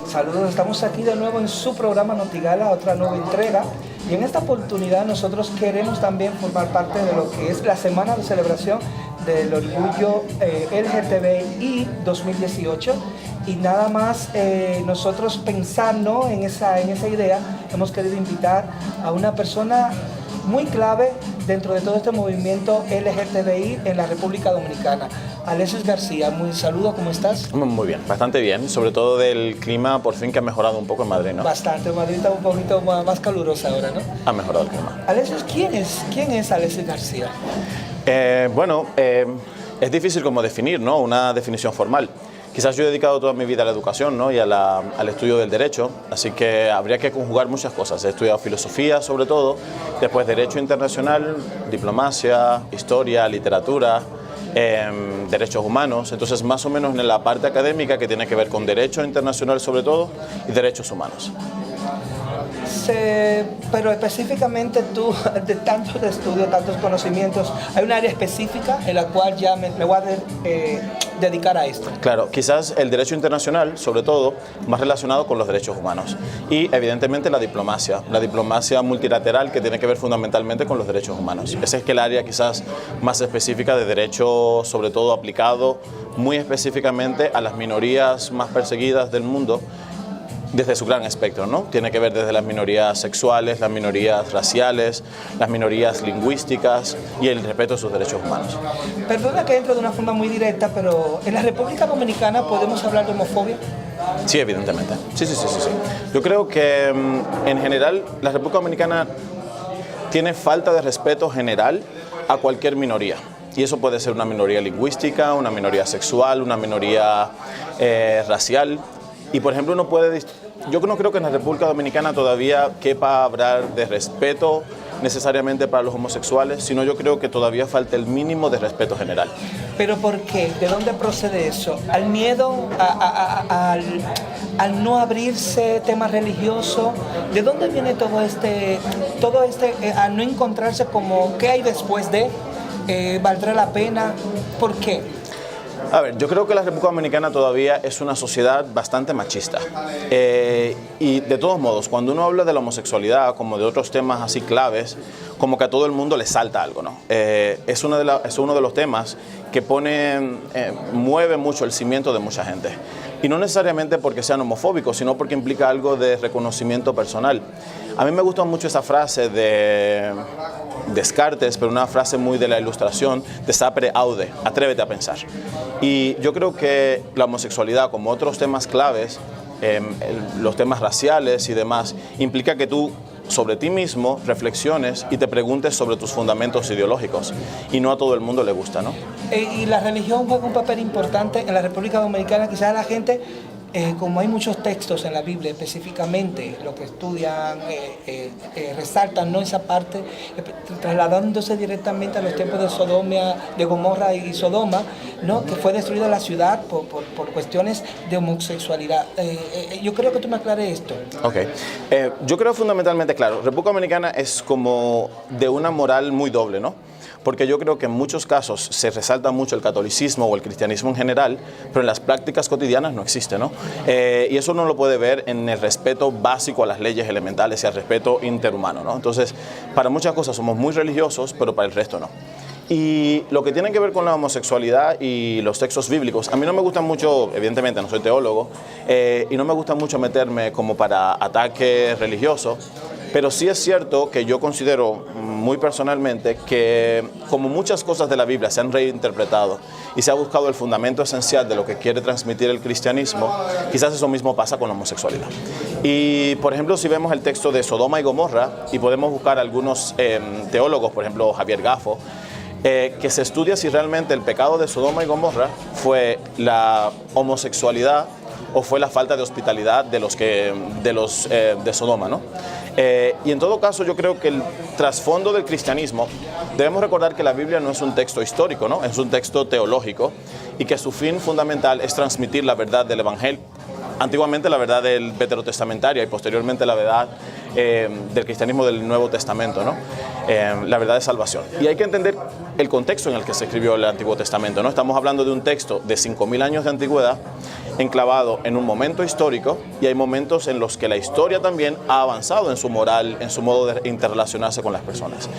Saludos, estamos aquí de nuevo en su programa Notigala, otra nueva entrega. Y en esta oportunidad nosotros queremos también formar parte de lo que es la semana de celebración del orgullo LGTBI 2018. Y nada más nosotros pensando en esa idea, hemos querido invitar a una persona muy clave dentro de todo este movimiento LGTBI en la República Dominicana. Alexis García, muy saludo, ¿cómo estás? Muy bien, bastante bien, sobre todo del clima por fin que ha mejorado un poco en Madrid, ¿no? Bastante, Madrid está un poquito más calurosa ahora, ¿no? Ha mejorado el clima. Alexis, ¿quién es Alexis García? Es difícil como definir, ¿no? Una definición formal. Quizás yo he dedicado toda mi vida a la educación, ¿no? Y al estudio del derecho, así que habría que conjugar muchas cosas. He estudiado filosofía sobre todo, después derecho internacional, diplomacia, historia, literatura, derechos humanos, entonces más o menos en la parte académica que tiene que ver con derecho internacional sobre todo y derechos humanos. Pero específicamente tú, de tantos estudios, tantos conocimientos, ¿hay un área específica en la cual ya me voy a dedicar a esto? Claro, quizás el derecho internacional, sobre todo, más relacionado con los derechos humanos. Y evidentemente la diplomacia multilateral que tiene que ver fundamentalmente con los derechos humanos. Ese es que el área quizás más específica de derecho, sobre todo aplicado muy específicamente a las minorías más perseguidas del mundo, desde su gran espectro, ¿no? Tiene que ver desde las minorías sexuales, las minorías raciales, las minorías lingüísticas y el respeto a sus derechos humanos. Perdona que entro de una forma muy directa, pero ¿en la República Dominicana podemos hablar de homofobia? Sí, evidentemente. Sí. Yo creo que en general la República Dominicana tiene falta de respeto general a cualquier minoría. Y eso puede ser una minoría lingüística, una minoría sexual, una minoría racial. Y por ejemplo yo no creo que en la República Dominicana todavía quepa hablar de respeto necesariamente para los homosexuales, sino yo creo que todavía falta el mínimo de respeto general. ¿Pero por qué? ¿De dónde procede eso? ¿Al miedo? ¿Al no abrirse temas religiosos? ¿De dónde viene todo este al no encontrarse como qué hay después de? ¿Valdrá la pena? ¿Por qué? A ver, yo creo que la República Dominicana todavía es una sociedad bastante machista. Y de todos modos, cuando uno habla de la homosexualidad, como de otros temas así claves, como que a todo el mundo le salta algo, ¿no? Es uno de los temas que mueve mucho el cimiento de mucha gente. Y no necesariamente porque sean homofóbicos, sino porque implica algo de reconocimiento personal. A mí me gusta mucho esa frase de Descartes, pero una frase muy de la Ilustración, de sapere aude, atrévete a pensar. Y yo creo que la homosexualidad, como otros temas claves, los temas raciales y demás, implica que tú sobre ti mismo reflexiones y te preguntes sobre tus fundamentos ideológicos. Y no a todo el mundo le gusta, ¿no? Y la religión juega un papel importante en la República Dominicana. Quizás la gente, como hay muchos textos en la Biblia específicamente, lo que estudian, resaltan, ¿no?, esa parte, trasladándose directamente a los tiempos de Gomorra y Sodoma, ¿no?, que fue destruida la ciudad por cuestiones de homosexualidad. Yo creo que tú me aclares esto. Ok. Yo creo fundamentalmente, claro, República Dominicana es como de una moral muy doble, ¿no? Porque yo creo que en muchos casos se resalta mucho el catolicismo o el cristianismo en general, pero en las prácticas cotidianas no existe, ¿no? Y eso uno lo puede ver en el respeto básico a las leyes elementales y al respeto interhumano, ¿no? Entonces, para muchas cosas somos muy religiosos, pero para el resto no. Y lo que tiene que ver con la homosexualidad y los textos bíblicos, a mí no me gustan mucho, evidentemente no soy teólogo, y no me gusta mucho meterme como para ataque religioso, pero sí es cierto que yo considero muy personalmente que como muchas cosas de la Biblia se han reinterpretado y se ha buscado el fundamento esencial de lo que quiere transmitir el cristianismo, quizás eso mismo pasa con la homosexualidad. Y por ejemplo, si vemos el texto de Sodoma y Gomorra, y podemos buscar algunos teólogos, por ejemplo Javier Gaffo, que se estudia si realmente el pecado de Sodoma y Gomorra fue la homosexualidad o fue la falta de hospitalidad de Sodoma, ¿no? Y en todo caso yo creo que el trasfondo del cristianismo, debemos recordar que la Biblia no es un texto histórico, ¿no? Es un texto teológico y que su fin fundamental es transmitir la verdad del Evangelio. Antiguamente la verdad del veterotestamentaria y posteriormente la verdad del cristianismo del Nuevo Testamento, ¿no? La verdad de salvación. Y hay que entender el contexto en el que se escribió el Antiguo Testamento, ¿no? Estamos hablando de un texto de 5.000 años de antigüedad, enclavado en un momento histórico, y hay momentos en los que la historia también ha avanzado en su moral, en su modo de interrelacionarse con las personas.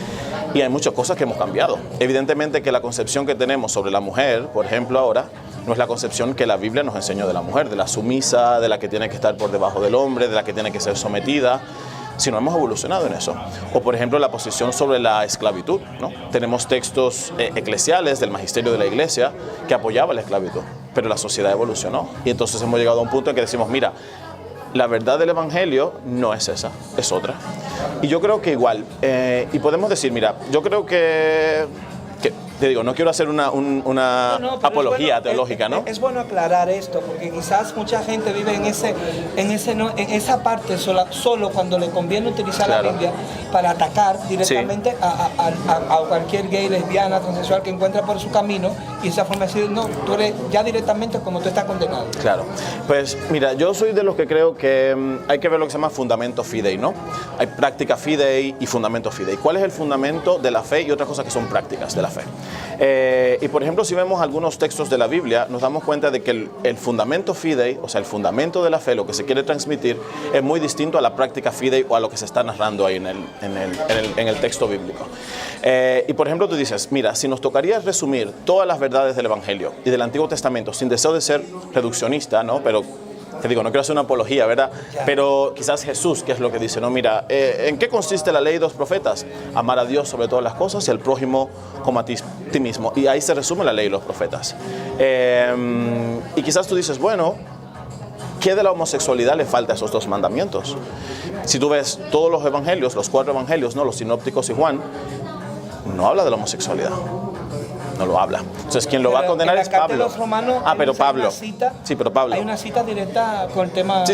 Y hay muchas cosas que hemos cambiado. Evidentemente que la concepción que tenemos sobre la mujer, por ejemplo, ahora, no es la concepción que la Biblia nos enseñó de la mujer, de la sumisa, de la que tiene que estar por debajo del hombre, de la que tiene que ser sometida, sino hemos evolucionado en eso. O por ejemplo la posición sobre la esclavitud, ¿no? Tenemos textos eclesiales del magisterio de la iglesia que apoyaba la esclavitud, pero la sociedad evolucionó y entonces hemos llegado a un punto en que decimos, mira, la verdad del evangelio no es esa, es otra. Y yo creo que igual, y podemos decir, mira, yo creo que te digo, no quiero hacer una apología teológica, ¿no? Es bueno aclarar esto, porque quizás mucha gente vive en esa parte solo cuando le conviene utilizar la Biblia para atacar directamente a cualquier gay, lesbiana, transexual que encuentra por su camino, y esa forma de decir, no, tú eres ya directamente como tú estás condenado. Claro, pues mira, yo soy de los que creo que hay que ver lo que se llama fundamento fidei, ¿no? Hay práctica fidei y fundamento fidei. ¿Cuál es el fundamento de la fe y otras cosas que son prácticas de la fe? Y por ejemplo, si vemos algunos textos de la Biblia, nos damos cuenta de que el fundamento fidei, o sea, el fundamento de la fe, lo que se quiere transmitir, es muy distinto a la práctica fidei o a lo que se está narrando ahí en el texto bíblico. Y por ejemplo, tú dices, mira, si nos tocaría resumir todas las verdades del Evangelio y del Antiguo Testamento, sin deseo de ser reduccionista, ¿no? Pero te digo, no quiero hacer una apología, ¿verdad? Pero quizás Jesús, ¿qué es lo que dice? No, mira, ¿en qué consiste la ley de los profetas? Amar a Dios sobre todas las cosas y al prójimo como a ti mismo. Y ahí se resume la ley de los profetas. Y quizás tú dices, bueno, ¿qué de la homosexualidad le falta a esos dos mandamientos? Si tú ves todos los evangelios, los 4 evangelios, ¿no? Los sinópticos y Juan, no habla de la homosexualidad. No lo habla. Entonces, quien lo va a condenar es Pablo. Los romanos, pero Pablo. Sí, pero Pablo. Hay una cita directa con el tema. Sí,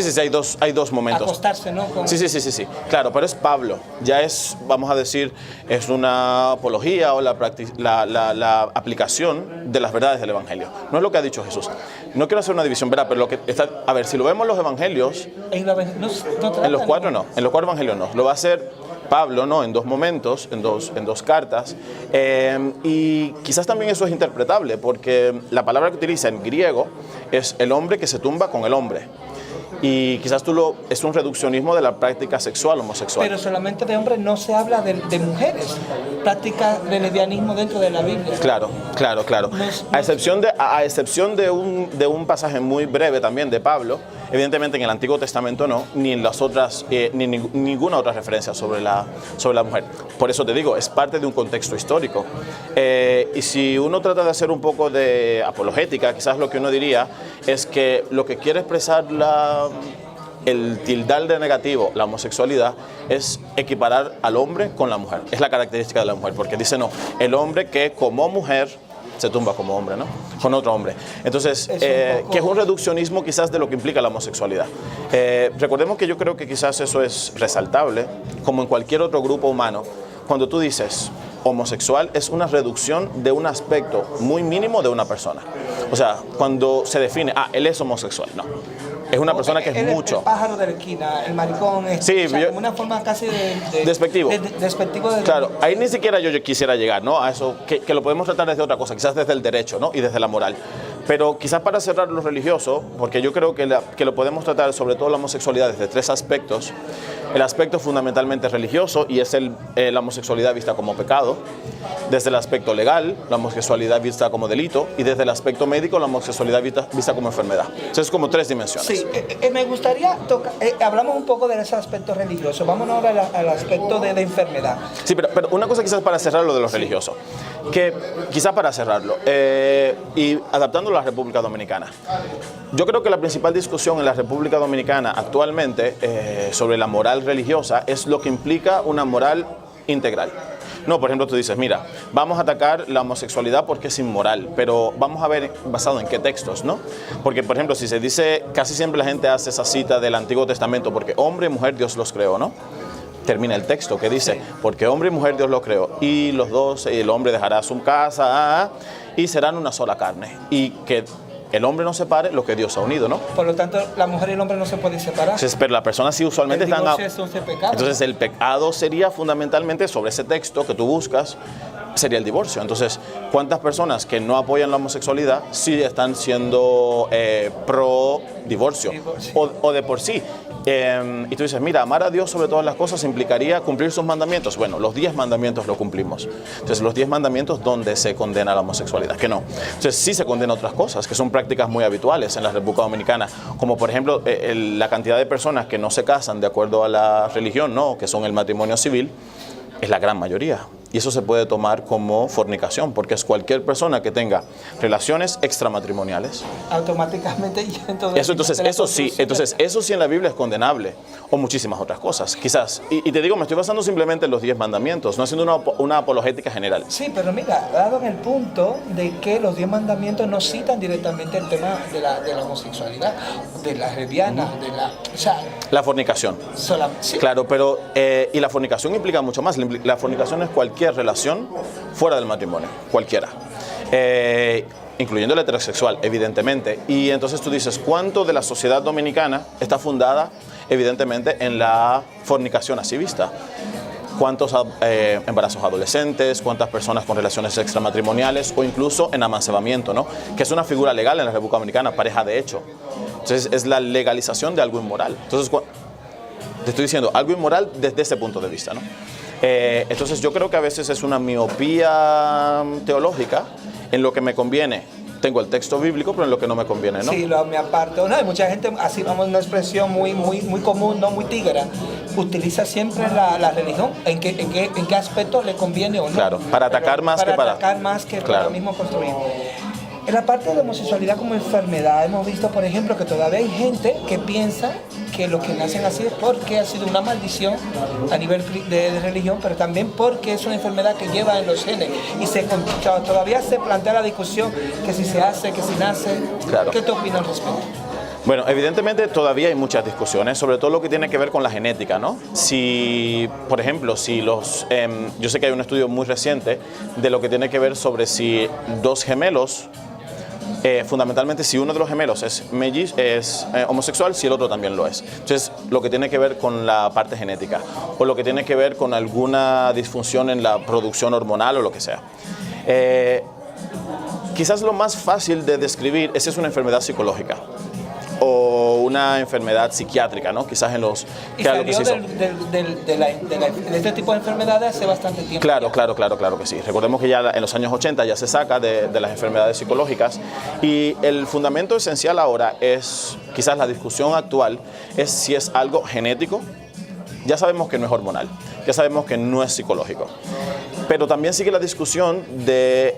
hay dos momentos. Acostarse, ¿no? Sí. Claro, pero es Pablo. Ya es, vamos a decir, es una apología o la aplicación de las verdades del Evangelio. No es lo que ha dicho Jesús. No quiero hacer una división, ¿verdad? Pero lo que está, a ver, si lo vemos en los evangelios, en los 4 no. En los 4 evangelios no. Lo va a hacer Pablo, ¿no? En 2 momentos, en dos cartas, y quizás también eso es interpretable, porque la palabra que utiliza en griego es el hombre que se tumba con el hombre. Y quizás es un reduccionismo de la práctica sexual homosexual. Pero solamente de hombres, no se habla de mujeres. Práctica de lesbianismo dentro de la Biblia. Claro. A excepción de un pasaje muy breve también de Pablo, evidentemente en el Antiguo Testamento no, ni en las otras, ninguna otra referencia sobre la mujer. Por eso te digo, es parte de un contexto histórico. Y si uno trata de hacer un poco de apologética, quizás lo que uno diría es que lo que quiere expresar el tildar de negativo, la homosexualidad, es equiparar al hombre con la mujer. Es la característica de la mujer, porque dice no, el hombre que como mujer se tumba como hombre, ¿no? Con otro hombre. Entonces, que es un reduccionismo quizás de lo que implica la homosexualidad. Recordemos que yo creo que quizás eso es resaltable, como en cualquier otro grupo humano. Cuando tú dices homosexual, es una reducción de un aspecto muy mínimo de una persona. O sea, cuando se define, él es homosexual, no. Es una persona que es mucho. El pájaro de la esquina, el maricón, sí, como una forma casi de despectivo. Despectivo de claro, ahí ni siquiera yo quisiera llegar, ¿no? A eso, que lo podemos tratar desde otra cosa, quizás desde el derecho, ¿no? Y desde la moral. Pero quizás para cerrar lo religioso, porque yo creo que lo podemos tratar sobre todo la homosexualidad desde 3 aspectos. El aspecto fundamentalmente religioso, y es la homosexualidad vista como pecado. Desde el aspecto legal, la homosexualidad vista como delito. Y desde el aspecto médico, la homosexualidad vista como enfermedad. Entonces es como 3 dimensiones. Sí, me gustaría tocar, hablamos un poco de ese aspecto religioso. Vamos ahora al aspecto de enfermedad. Sí, pero una cosa quizás para cerrar lo de lo religioso. Que quizás para cerrarlo, y adaptándolo a la República Dominicana. Yo creo que la principal discusión en la República Dominicana actualmente sobre la moral religiosa es lo que implica una moral integral. No, por ejemplo, tú dices, mira, vamos a atacar la homosexualidad porque es inmoral, pero vamos a ver basado en qué textos, ¿no? Porque, por ejemplo, si se dice, casi siempre la gente hace esa cita del Antiguo Testamento, porque hombre y mujer Dios los creó, ¿no? Termina el texto que dice, porque hombre y mujer Dios los creó, y los dos, el hombre dejará su casa y serán una sola carne. Y que el hombre no separe lo que Dios ha unido, ¿no? Por lo tanto, la mujer y el hombre no se pueden separar. Entonces, pero la persona sí usualmente El están... divorcio es 11 pecados. Entonces el pecado sería fundamentalmente sobre ese texto que tú buscas, sería el divorcio. Entonces, ¿cuántas personas que no apoyan la homosexualidad sí están siendo pro divorcio? O de por sí. Y tú dices, mira, amar a Dios sobre todas las cosas implicaría cumplir sus mandamientos. Bueno, los 10 mandamientos lo cumplimos. Entonces, los 10 mandamientos, ¿dónde se condena la homosexualidad? Que no. Entonces, sí se condena otras cosas, que son prácticas muy habituales en la República Dominicana, como por ejemplo, la cantidad de personas que no se casan de acuerdo a la religión, ¿no? Que son el matrimonio civil, es la gran mayoría. Y eso se puede tomar como fornicación, porque es cualquier persona que tenga relaciones extramatrimoniales. Automáticamente ya entonces eso sí en la Biblia es condenable, o muchísimas otras cosas, quizás. Y te digo, me estoy basando simplemente en los 10 mandamientos, no haciendo una apologética general. Sí, pero mira, dado en el punto de que los 10 mandamientos no citan directamente el tema de la homosexualidad, de las lesbianas, de la... O sea, la fornicación. Sí. Claro, pero... y la fornicación implica mucho más. La fornicación es cualquier relación fuera del matrimonio, cualquiera. Incluyendo el heterosexual, evidentemente. Y entonces tú dices, ¿cuánto de la sociedad dominicana está fundada, evidentemente, en la fornicación así vista? ¿Cuántos embarazos adolescentes, cuántas personas con relaciones extramatrimoniales o incluso en amancebamiento, ¿no? Que es una figura legal en la República Dominicana, pareja de hecho. Entonces es la legalización de algo inmoral. Entonces te estoy diciendo algo inmoral desde ese punto de vista, ¿no? Entonces yo creo que a veces es una miopía teológica en lo que me conviene. Tengo el texto bíblico, pero en lo que no me conviene, ¿no? Sí, me aparto. No, hay mucha gente, así vamos, una expresión muy común, no muy tígara, utiliza siempre la religión, en qué aspecto le conviene o no. Claro, para atacar más que para... atacar más que para mismo construir. En la parte de la homosexualidad como enfermedad, hemos visto, por ejemplo, que todavía hay gente que piensa que los que nacen así es porque ha sido una maldición a nivel de religión, pero también porque es una enfermedad que lleva en los genes. Y todavía se plantea la discusión que si se hace, que si nace. Claro. ¿Qué te opinas al respecto? Bueno, evidentemente todavía hay muchas discusiones, sobre todo lo que tiene que ver con la genética, ¿no? Si, por ejemplo, yo sé que hay un estudio muy reciente de lo que tiene que ver sobre si dos gemelos, fundamentalmente si uno de los gemelos es homosexual, si el otro también lo es. Entonces, lo que tiene que ver con la parte genética o lo que tiene que ver con alguna disfunción en la producción hormonal o lo que sea. Quizás lo más fácil de describir es si es una enfermedad psicológica o una enfermedad psiquiátrica, ¿no? Quizás en los... Y salió de este tipo de enfermedades hace bastante tiempo. Claro que sí. Recordemos que ya en los años 80 ya se saca de las enfermedades psicológicas y el fundamento esencial ahora es, quizás la discusión actual, es si es algo genético. Ya sabemos que no es hormonal, ya sabemos que no es psicológico. Pero también sigue la discusión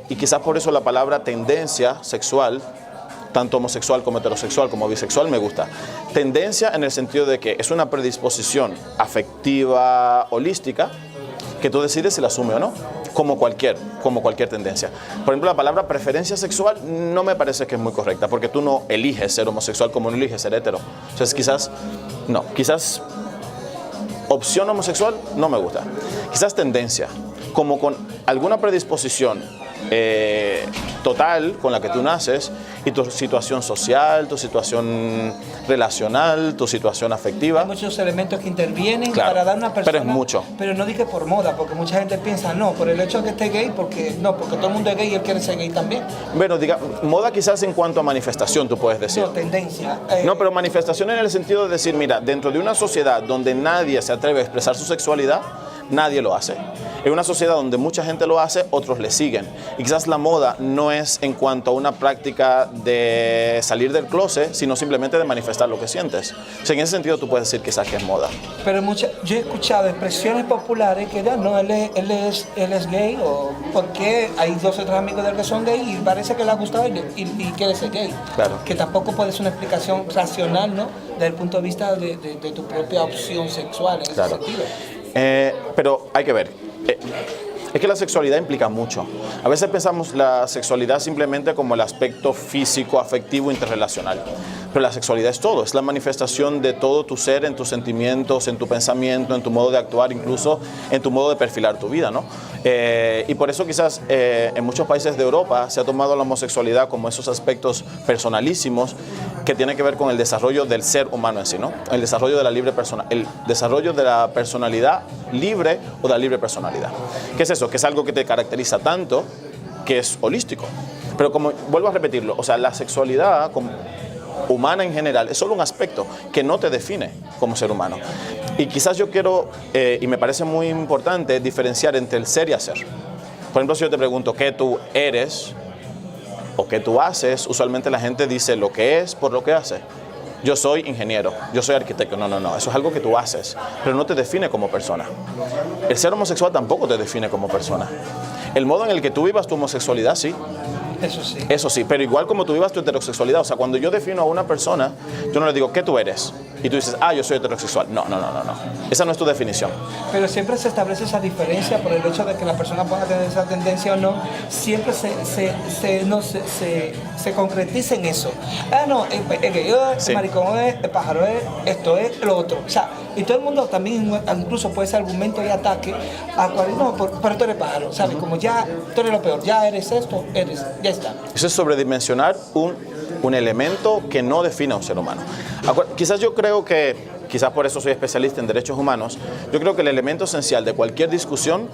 y quizás por eso la palabra tendencia sexual, tanto homosexual como heterosexual como bisexual, me gusta. Tendencia en el sentido de que es una predisposición afectiva, holística, que tú decides si la asume o no, como cualquier tendencia. Por ejemplo, la palabra preferencia sexual no me parece que es muy correcta, porque tú no eliges ser homosexual como no eliges ser hetero. Entonces quizás opción homosexual no me gusta. Quizás tendencia, como con alguna predisposición total con la que tú naces y tu situación social, tu situación relacional, tu situación afectiva. Hay muchos elementos que intervienen para dar una persona. Pero es mucho. Pero no dije por moda, porque mucha gente piensa, no, por el hecho de que esté gay, porque todo el mundo es gay y él quiere ser gay también. Bueno, moda quizás en cuanto a manifestación, tú puedes decir. No, tendencia. No, pero manifestación en el sentido de decir, mira, dentro de una sociedad donde nadie se atreve a expresar su sexualidad, nadie lo hace. En una sociedad donde mucha gente lo hace, otros le siguen. Y quizás la moda no es en cuanto a una práctica de salir del closet, sino simplemente de manifestar lo que sientes. O sea, en ese sentido tú puedes decir quizás que es moda. Pero yo he escuchado expresiones populares que no, él es gay, o porque hay 2 o 3 amigos de él que son gay y parece que le ha gustado y quiere ser gay. Claro. Que tampoco puede ser una explicación racional, ¿no? Desde el punto de vista de tu propia opción sexual en ese sentido. Pero hay que ver. Es que la sexualidad implica mucho. A veces pensamos la sexualidad simplemente como el aspecto físico, afectivo, interrelacional. pero la sexualidad es todo, es la manifestación de todo tu ser, en tus sentimientos, en tu pensamiento, en tu modo de actuar, incluso en tu modo de perfilar tu vida, ¿no? Y por eso quizás en muchos países de Europa se ha tomado la homosexualidad como esos aspectos personalísimos que tienen que ver con el desarrollo del ser humano en sí, ¿no? El desarrollo de la libre persona, el desarrollo de la personalidad libre o de la libre personalidad. ¿Qué es eso? Que es algo que te caracteriza tanto que es holístico. Pero como vuelvo a repetirlo, o sea, la sexualidad humana en general es solo un aspecto que no te define como ser humano. Y quizás yo quiero, y me parece muy importante, diferenciar entre el ser y hacer. Por ejemplo, si yo te pregunto qué tú eres o qué tú haces, usualmente la gente dice lo que es por lo que hace. Yo soy ingeniero, yo soy arquitecto. No, eso es algo que tú haces, pero no te define como persona. El ser homosexual tampoco te define como persona. El modo en el que tú vivas tu homosexualidad, sí. Eso sí, pero igual como tú vivas tu heterosexualidad. O sea, cuando yo defino a una persona, yo no le digo, ¿qué tú eres? Y tú dices, yo soy heterosexual. No. Esa no es tu definición. Pero siempre se establece esa diferencia por el hecho de que la persona pueda tener esa tendencia o no. Siempre se concretiza en eso. El gay es, el maricón es, el pájaro es, esto es, lo otro. O sea, y todo el mundo también, incluso puede ser argumento y ataque a cual, no, pero tú eres pájaro, ¿sabes? Como ya, tú eres lo peor, ya eres esto, ya está. Eso es sobredimensionar un elemento que no define a un ser humano. Quizás yo creo que, quizás por eso soy especialista en derechos humanos, yo creo que el elemento esencial de cualquier discusión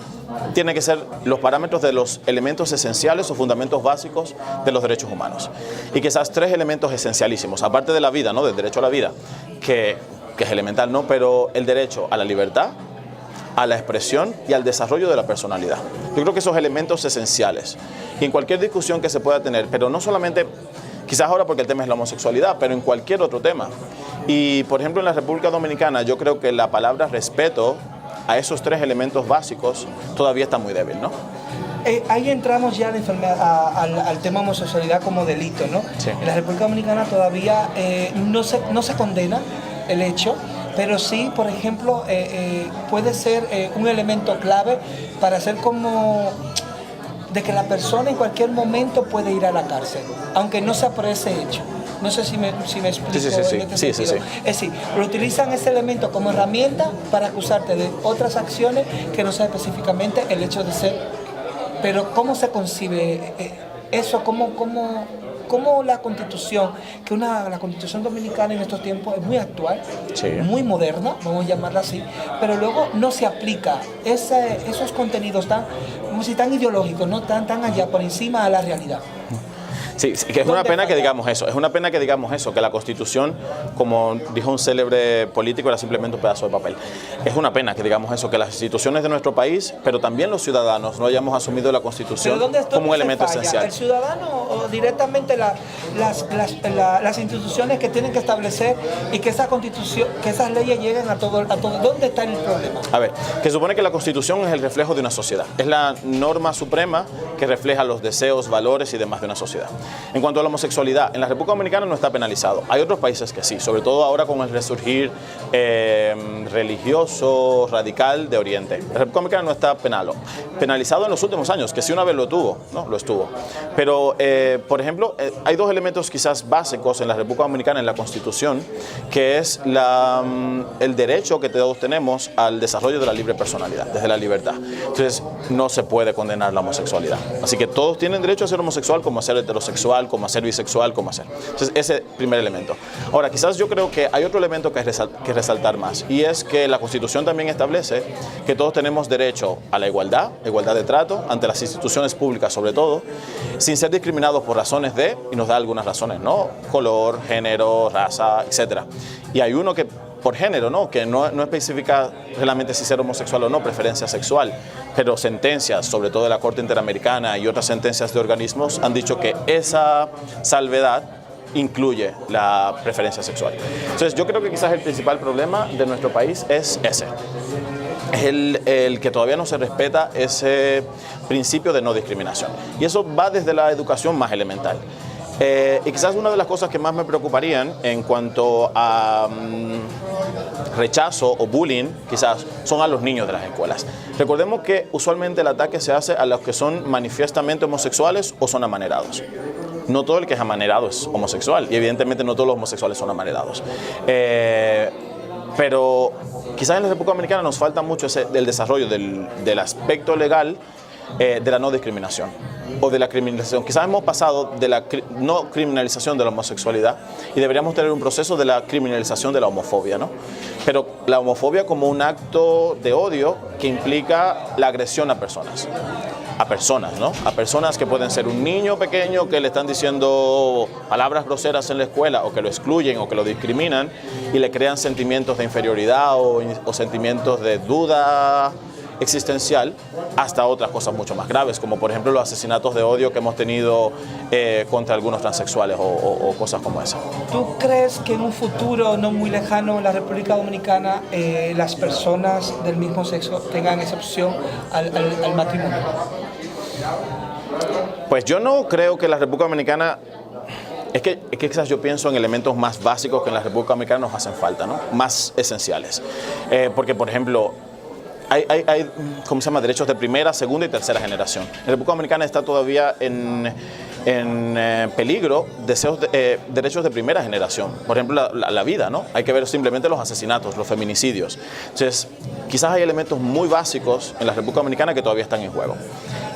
tiene que ser los parámetros de los elementos esenciales o fundamentos básicos de los derechos humanos. Y quizás 3 elementos esencialísimos, aparte de la vida, ¿no? Del derecho a la vida, que es elemental, ¿no? Pero el derecho a la libertad, a la expresión y al desarrollo de la personalidad. Yo creo que esos elementos esenciales. Y en cualquier discusión que se pueda tener, pero no solamente, quizás ahora porque el tema es la homosexualidad, pero en cualquier otro tema. Y, por ejemplo, en la República Dominicana, yo creo que la palabra respeto a esos 3 elementos básicos todavía está muy débil, ¿no? Ahí entramos ya al tema homosexualidad como delito, ¿no? Sí. En la República Dominicana todavía no se condena el hecho, pero sí, por ejemplo, puede ser un elemento clave para hacer como de que la persona en cualquier momento puede ir a la cárcel, aunque no sea por ese hecho. No sé si me explico. Sí. Es decir, lo utilizan ese elemento como herramienta para acusarte de otras acciones que no sea específicamente el hecho de ser. Pero ¿cómo se concibe eso? ¿Cómo la Constitución, la Constitución dominicana en estos tiempos es muy actual, sí, muy moderna, vamos a llamarla así, pero luego no se aplica esos contenidos tan ideológicos, no tan allá por encima de la realidad? Sí, que es una pena que digamos eso, que la Constitución, como dijo un célebre político, era simplemente un pedazo de papel. Es una pena que digamos eso, que las instituciones de nuestro país, pero también los ciudadanos, no hayamos asumido la Constitución como un elemento esencial. ¿El ciudadano o directamente las instituciones que tienen que establecer y que esa Constitución, que esas leyes lleguen a todo? ¿Dónde está el problema? A ver, que supone que la Constitución es el reflejo de una sociedad, es la norma suprema que refleja los deseos, valores y demás de una sociedad. En cuanto a la homosexualidad, en la República Dominicana no está penalizado. Hay otros países que sí, sobre todo ahora con el resurgir religioso, radical de Oriente. La República Dominicana no está penalizado en los últimos años, que sí una vez lo tuvo, ¿no? Lo estuvo. Pero, por ejemplo, hay 2 elementos quizás básicos en la República Dominicana, en la Constitución, que es el derecho que todos tenemos al desarrollo de la libre personalidad, desde la libertad. Entonces, no se puede condenar la homosexualidad. Así que todos tienen derecho a ser homosexual, como a ser heterosexual, como a ser bisexual, como a ser. Entonces, ese primer elemento. Ahora, quizás yo creo que hay otro elemento que resaltar más, y es que la Constitución también establece que todos tenemos derecho a la igualdad de trato ante las instituciones públicas, sobre todo, sin ser discriminados por razones y nos da algunas razones, ¿no? Color, género, raza, etc. Y hay uno que por género, ¿no? Que no especifica realmente si ser homosexual o no, preferencia sexual, pero sentencias, sobre todo de la Corte Interamericana y otras sentencias de organismos, han dicho que esa salvedad incluye la preferencia sexual. Entonces, yo creo que quizás el principal problema de nuestro país es ese. Es el que todavía no se respeta ese principio de no discriminación. Y eso va desde la educación más elemental. Y quizás una de las cosas que más me preocuparían en cuanto a rechazo o bullying, quizás, son a los niños de las escuelas. Recordemos que usualmente el ataque se hace a los que son manifiestamente homosexuales o son amanerados. no todo el que es amanerado es homosexual, y evidentemente no todos los homosexuales son amanerados. Pero quizás en la República Dominicana nos falta mucho el desarrollo del aspecto legal de la no discriminación o de la criminalización. Quizás hemos pasado de la no criminalización de la homosexualidad y deberíamos tener un proceso de la criminalización de la homofobia, ¿no? Pero la homofobia como un acto de odio que implica la agresión a personas, ¿no? A personas que pueden ser un niño pequeño que le están diciendo palabras groseras en la escuela o que lo excluyen o que lo discriminan y le crean sentimientos de inferioridad o sentimientos de duda existencial, hasta otras cosas mucho más graves, como por ejemplo los asesinatos de odio que hemos tenido contra algunos transexuales o cosas como esa. ¿Tú crees que en un futuro no muy lejano en la República Dominicana las personas del mismo sexo tengan esa opción al matrimonio? Pues yo no creo que la República Dominicana... Es que quizás yo pienso en elementos más básicos que en la República Dominicana nos hacen falta, ¿no? Más esenciales. Porque, por ejemplo, hay ¿cómo se llama? Derechos de primera, segunda y tercera generación. La República Dominicana está todavía en peligro derechos de primera generación. Por ejemplo, la vida, ¿no? Hay que ver simplemente los asesinatos, los feminicidios. Entonces, quizás hay elementos muy básicos en la República Dominicana que todavía están en juego.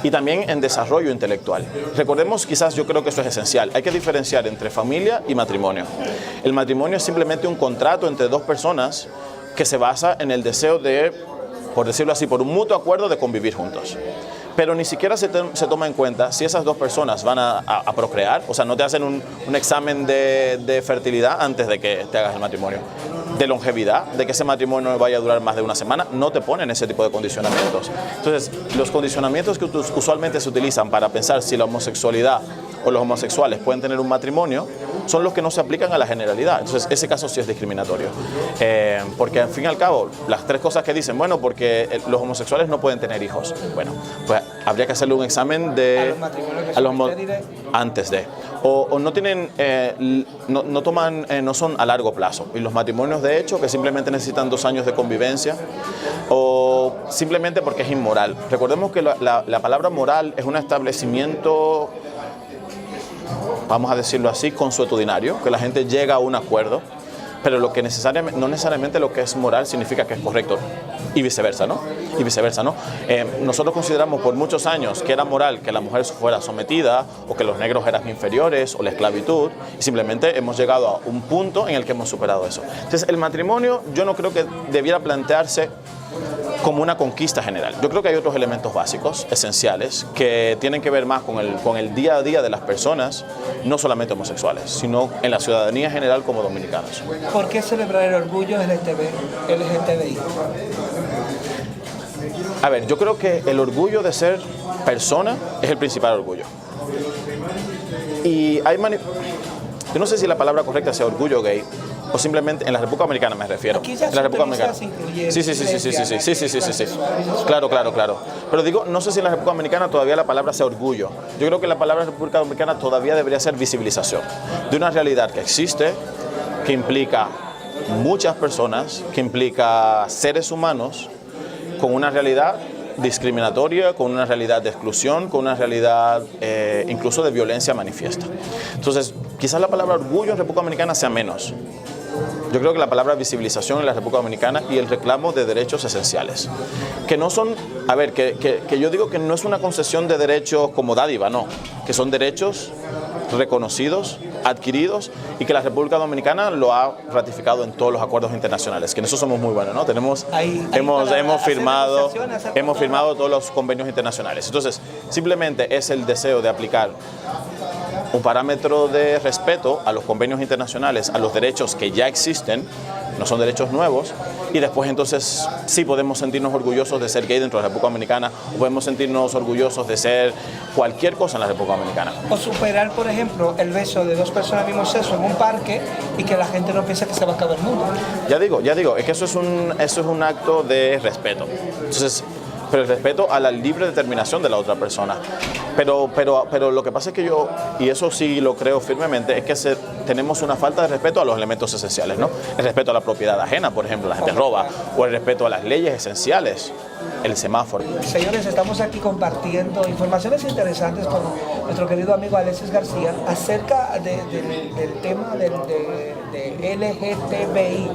Y también en desarrollo intelectual. Recordemos, quizás yo creo que eso es esencial, hay que diferenciar entre familia y matrimonio. El matrimonio es simplemente un contrato entre dos personas que se basa en el deseo de, por decirlo así, por un mutuo acuerdo de convivir juntos. Pero ni siquiera se toma en cuenta si esas dos personas van a procrear, o sea, no te hacen un examen de fertilidad antes de que te hagas el matrimonio. De longevidad, de que ese matrimonio vaya a durar más de una semana, no te ponen ese tipo de condicionamientos. Entonces, los condicionamientos que usualmente se utilizan para pensar si la homosexualidad o los homosexuales pueden tener un matrimonio son los que no se aplican a la generalidad. Entonces, ese caso sí es discriminatorio. Porque, al fin y al cabo, las tres cosas que dicen, bueno, porque los homosexuales no pueden tener hijos. Bueno, pues habría que hacerle un examen de... A los antes de... O no tienen... no toman... no son a largo plazo. Y los matrimonios, de hecho, que simplemente necesitan 2 años de convivencia, o simplemente porque es inmoral. Recordemos que la palabra moral es un establecimiento, vamos a decirlo así, consuetudinario, que la gente llega a un acuerdo, pero no necesariamente lo que es moral significa que es correcto, y viceversa, ¿no? Nosotros consideramos por muchos años que era moral que la mujer fuera sometida, o que los negros eran inferiores, o la esclavitud, y simplemente hemos llegado a un punto en el que hemos superado eso. Entonces, el matrimonio yo no creo que debiera plantearse como una conquista general. Yo creo que hay otros elementos básicos, esenciales, que tienen que ver más con el día a día de las personas, no solamente homosexuales, sino en la ciudadanía general como dominicanos. ¿Por qué celebrar el orgullo LGTBI? A ver, yo creo que el orgullo de ser persona es el principal orgullo. Y yo no sé si la palabra correcta sea orgullo gay, o simplemente en la República Dominicana me refiero. Aquí ya en la República Dominicana. Sí. Claro. Pero digo, no sé si en la República Dominicana todavía la palabra sea orgullo. Yo creo que la palabra República Dominicana todavía debería ser visibilización de una realidad que existe, que implica muchas personas, que implica seres humanos con una realidad discriminatoria, con una realidad de exclusión, con una realidad incluso de violencia manifiesta. Entonces, quizás la palabra orgullo en República Dominicana sea menos. Yo creo que la palabra visibilización en la República Dominicana y el reclamo de derechos esenciales, que no son, que yo digo que no es una concesión de derechos como dádiva, no, que son derechos reconocidos, adquiridos, y que la República Dominicana lo ha ratificado en todos los acuerdos internacionales, que en eso somos muy buenos, ¿no? Hemos firmado todos los convenios internacionales. Entonces, simplemente es el deseo de aplicar un parámetro de respeto a los convenios internacionales, a los derechos que ya existen, no son derechos nuevos, y después entonces sí podemos sentirnos orgullosos de ser gay dentro de la República Dominicana, o podemos sentirnos orgullosos de ser cualquier cosa en la República Dominicana. O superar, por ejemplo, el beso de 2 personas del mismo sexo en un parque y que la gente no piense que se va a acabar el mundo. Ya digo, es que eso es un acto de respeto. Entonces, pero el respeto a la libre determinación de la otra persona. Pero lo que pasa es que yo, y eso sí lo creo firmemente, es que tenemos una falta de respeto a los elementos esenciales, ¿no? El respeto a la propiedad ajena, por ejemplo, la gente roba, o el respeto a las leyes esenciales, el semáforo. Señores, estamos aquí compartiendo informaciones interesantes con nuestro querido amigo Alexis García, acerca del tema de LGTBI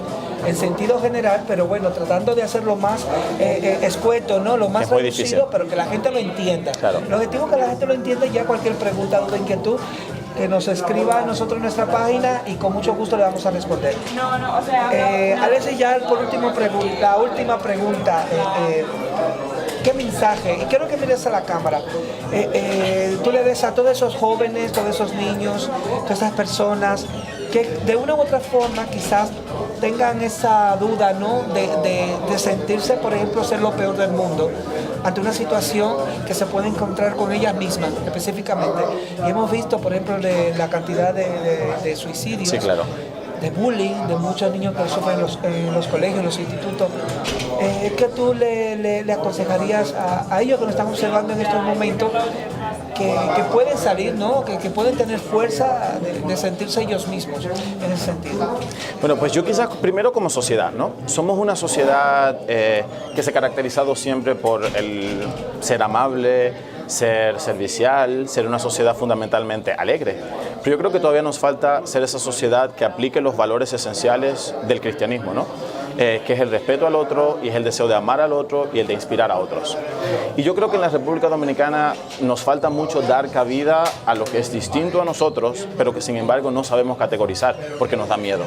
en sentido general, pero bueno, tratando de hacerlo más escueto, ¿no? Lo más reducido, pero que la gente lo entienda. Claro. El objetivo es que la gente lo entienda, y ya cualquier pregunta, duda, inquietud, que nos escriba a nosotros en nuestra página y con mucho gusto le vamos a responder. Alexis, ya por último la última pregunta. ¿Qué mensaje? Y quiero que mires a la cámara. Tú le des a todos esos jóvenes, todos esos niños, todas esas personas que de una u otra forma quizás tengan esa duda, ¿no? de sentirse, por ejemplo, ser lo peor del mundo ante una situación que se puede encontrar con ellas mismas específicamente. Y hemos visto, por ejemplo, la cantidad de suicidios. Sí, claro. De bullying, de muchos niños que sufren en los colegios, en los institutos. ¿Qué tú le aconsejarías a ellos que nos están observando en estos momentos, que pueden salir, ¿no? que pueden tener fuerza de sentirse ellos mismos en ese sentido? Bueno, pues yo quizás primero como sociedad, ¿no? Somos una sociedad que se ha caracterizado siempre por el ser amable, ser servicial, ser una sociedad fundamentalmente alegre. Pero yo creo que todavía nos falta ser esa sociedad que aplique los valores esenciales del cristianismo, ¿no? Que es el respeto al otro, y es el deseo de amar al otro y el de inspirar a otros. Y yo creo que en la República Dominicana nos falta mucho dar cabida a lo que es distinto a nosotros, pero que sin embargo no sabemos categorizar porque nos da miedo.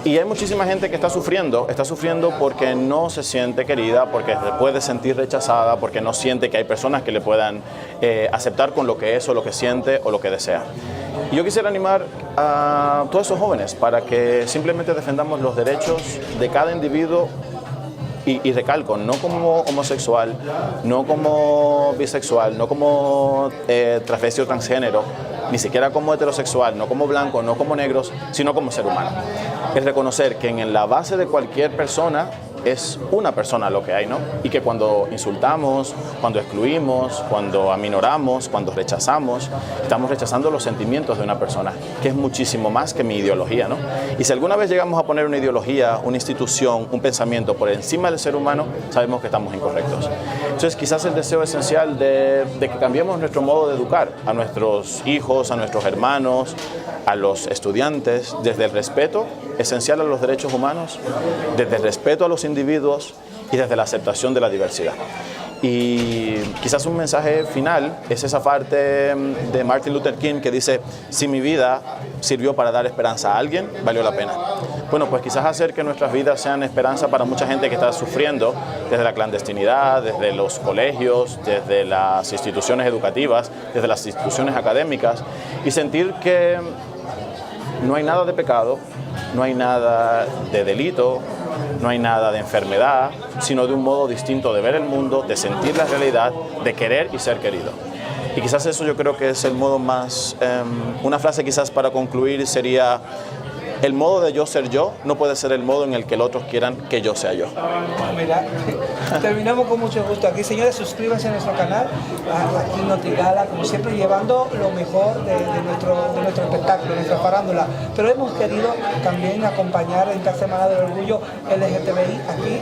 Y hay muchísima gente que está sufriendo porque no se siente querida, porque se puede sentir rechazada, porque no siente que hay personas que le puedan aceptar con lo que es o lo que siente o lo que desea. Y yo quisiera animar a todos esos jóvenes para que simplemente defendamos los derechos de cada individuo. Y recalco, no como homosexual, no como bisexual, no como transvesti o transgénero, ni siquiera como heterosexual, no como blanco, no como negros, sino como ser humano. Es reconocer que en la base de cualquier persona es una persona lo que hay, ¿no? Y que cuando insultamos, cuando excluimos, cuando aminoramos, cuando rechazamos, estamos rechazando los sentimientos de una persona, que es muchísimo más que mi ideología, ¿no? Y si alguna vez llegamos a poner una ideología, una institución, un pensamiento por encima del ser humano, sabemos que estamos incorrectos. Entonces, quizás el deseo esencial de que cambiemos nuestro modo de educar a nuestros hijos, a nuestros hermanos, a los estudiantes, desde el respeto esencial a los derechos humanos, desde el respeto a los individuos y desde la aceptación de la diversidad. Y quizás un mensaje final es esa parte de Martin Luther King que dice: si mi vida sirvió para dar esperanza a alguien, valió la pena. Bueno, pues quizás hacer que nuestras vidas sean esperanza para mucha gente que está sufriendo desde la clandestinidad, desde los colegios, desde las instituciones educativas, desde las instituciones académicas, y sentir que no hay nada de pecado, no hay nada de delito, no hay nada de enfermedad, sino de un modo distinto de ver el mundo, de sentir la realidad, de querer y ser querido. Y quizás eso yo creo que es el modo más... una frase quizás para concluir sería: el modo de yo ser yo no puede ser el modo en el que los otros quieran que yo sea yo. Mira, terminamos con mucho gusto aquí. Señores, suscríbanse a nuestro canal, aquí en Notigala, como siempre, llevando lo mejor de nuestro espectáculo, de nuestra farándula. Pero hemos querido también acompañar esta Semana del Orgullo LGTBI aquí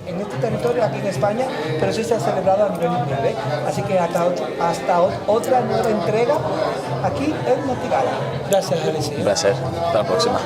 en este territorio, aquí en España, pero sí se ha celebrado a nivel mundial, ¿eh? Así que hasta otra nueva entrega aquí en Notigala. Gracias, Alicia. Un placer. Hasta la próxima.